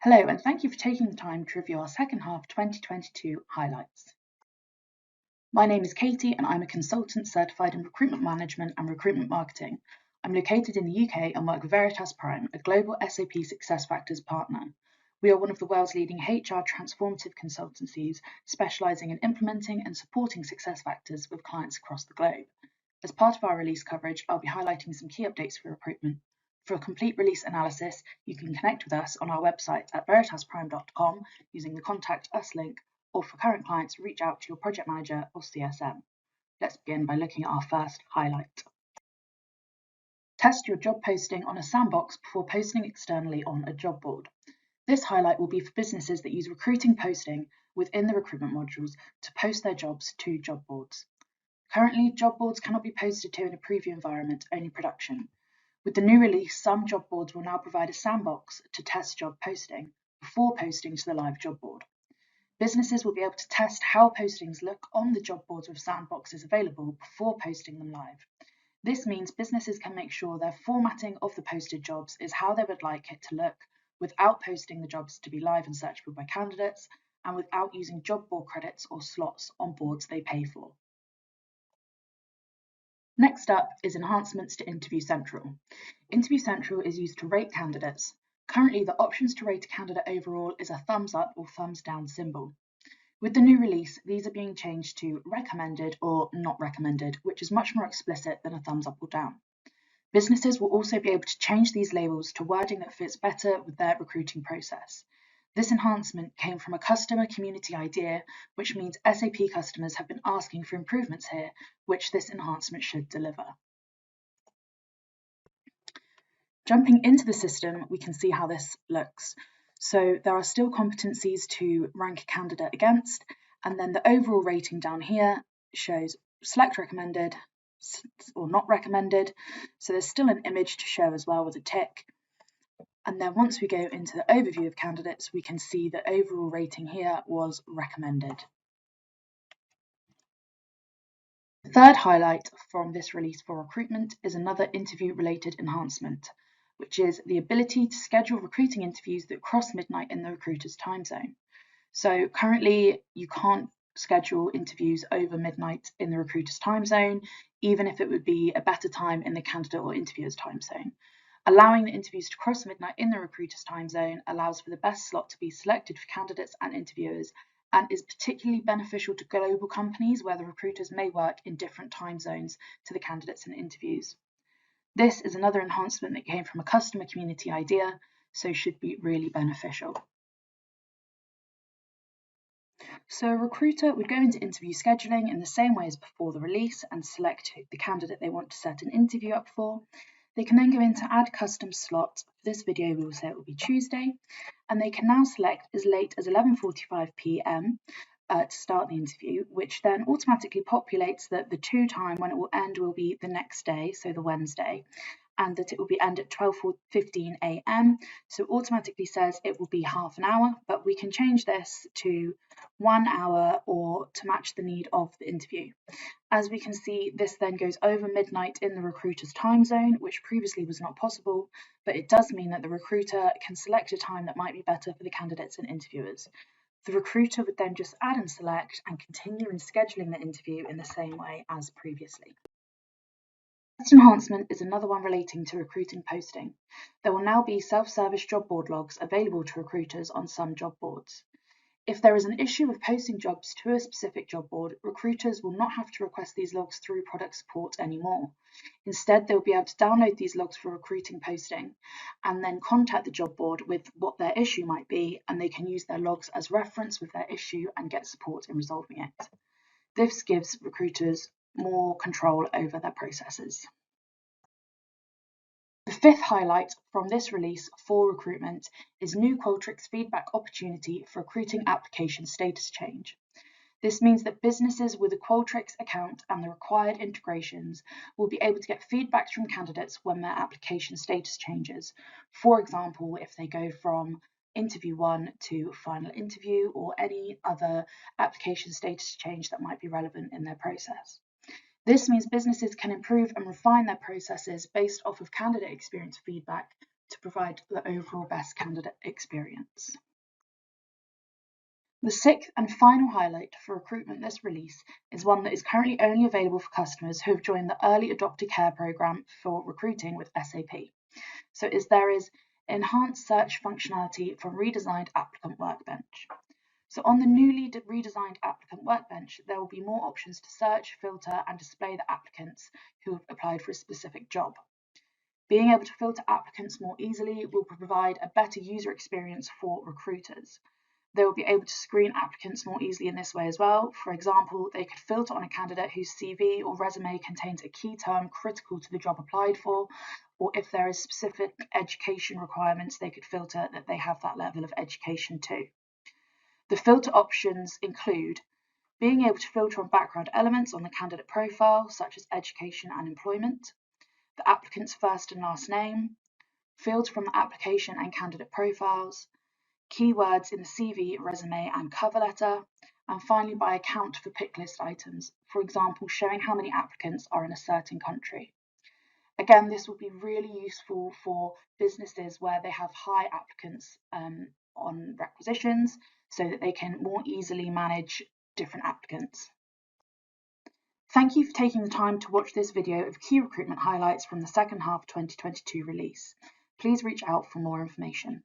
Hello, and thank you for taking the time to review our second half 2022 highlights. My name is Katie, and I'm a consultant certified in recruitment management and recruitment marketing. I'm located in the UK and work with Veritas Prime, a global SAP SuccessFactors partner. We are one of the world's leading HR transformative consultancies, specialising in implementing and supporting SuccessFactors with clients across the globe. As part of our release coverage, I'll be highlighting some key updates for recruitment. For a complete release analysis, you can connect with us on our website at veritasprime.com using the Contact Us link, or for current clients, reach out to your project manager or CSM. Let's begin by looking at our first highlight. Test your job posting on a sandbox before posting externally on a job board. This highlight will be for businesses that use recruiting posting within the recruitment modules to post their jobs to job boards. Currently, job boards cannot be posted to in a preview environment, only production. With the new release, some job boards will now provide a sandbox to test job posting before posting to the live job board. Businesses will be able to test how postings look on the job boards with sandboxes available before posting them live. This means businesses can make sure their formatting of the posted jobs is how they would like it to look without posting the jobs to be live and searchable by candidates, and without using job board credits or slots on boards they pay for. Next up is enhancements to Interview Central. Interview Central is used to rate candidates. Currently, the options to rate a candidate overall is a thumbs up or thumbs down symbol. With the new release, these are being changed to recommended or not recommended, which is much more explicit than a thumbs up or down. Businesses will also be able to change these labels to wording that fits better with their recruiting process. This enhancement came from a customer community idea, which means SAP customers have been asking for improvements here, which this enhancement should deliver. Jumping into the system, we can see how this looks. So there are still competencies to rank a candidate against, and then the overall rating down here shows select recommended or not recommended. So there's still an image to show as well with a tick. And then once we go into the overview of candidates, we can see the overall rating here was recommended. The third highlight from this release for recruitment is another interview-related enhancement, which is the ability to schedule recruiting interviews that cross midnight in the recruiter's time zone. So currently, you can't schedule interviews over midnight in the recruiter's time zone, even if it would be a better time in the candidate or interviewer's time zone. Allowing the interviews to cross midnight in the recruiter's time zone allows for the best slot to be selected for candidates and interviewers, and is particularly beneficial to global companies where the recruiters may work in different time zones to the candidates and interviews. This is another enhancement that came from a customer community idea, so should be really beneficial. So a recruiter would go into interview scheduling in the same way as before the release and select the candidate they want to set an interview up for. They can then go into add custom slot. For this video, we will say it will be Tuesday, and they can now select as late as 11:45 p.m. To start the interview, which then automatically populates that the time when it will end will be the next day, so the Wednesday, and that it will be end at 12:15 a.m. So it automatically says it will be half an hour, but we can change this to 1 hour or to match the need of the interview. As we can see, this then goes over midnight in the recruiter's time zone, which previously was not possible, but it does mean that the recruiter can select a time that might be better for the candidates and interviewers. The recruiter would then just add and select and continue in scheduling the interview in the same way as previously. This enhancement is another one relating to recruiting posting. There will now be self-service job board logs available to recruiters on some job boards. If there is an issue with posting jobs to a specific job board, recruiters will not have to request these logs through product support anymore. Instead, they'll be able to download these logs for recruiting posting and then contact the job board with what their issue might be, and they can use their logs as reference with their issue and get support in resolving it. This gives recruiters more control over their processes. The fifth highlight from this release for recruitment is new Qualtrics feedback opportunity for recruiting application status change. This means that businesses with a Qualtrics account and the required integrations will be able to get feedback from candidates when their application status changes. For example, if they go from interview 1 to final interview, or any other application status change that might be relevant in their process. This means businesses can improve and refine their processes based off of candidate experience feedback to provide the overall best candidate experience. The sixth and final highlight for recruitment this release is one that is currently only available for customers who have joined the Early Adopter Care Programme for recruiting with SAP. So there is enhanced search functionality for redesigned applicant workbench. So on the newly redesigned applicant workbench, there will be more options to search, filter, and display the applicants who have applied for a specific job. Being able to filter applicants more easily will provide a better user experience for recruiters. They will be able to screen applicants more easily in this way as well. For example, they could filter on a candidate whose CV or resume contains a key term critical to the job applied for, or if there is specific education requirements, they could filter that they have that level of education too. The filter options include being able to filter on background elements on the candidate profile, such as education and employment, the applicant's first and last name, fields from the application and candidate profiles, keywords in the CV, resume, and cover letter, and finally by account for pick list items, for example, showing how many applicants are in a certain country. Again, this will be really useful for businesses where they have high applicants on requisitions so that they can more easily manage different applicants. Thank you for taking the time to watch this video of key recruitment highlights from the second half 2022 release. Please reach out for more information.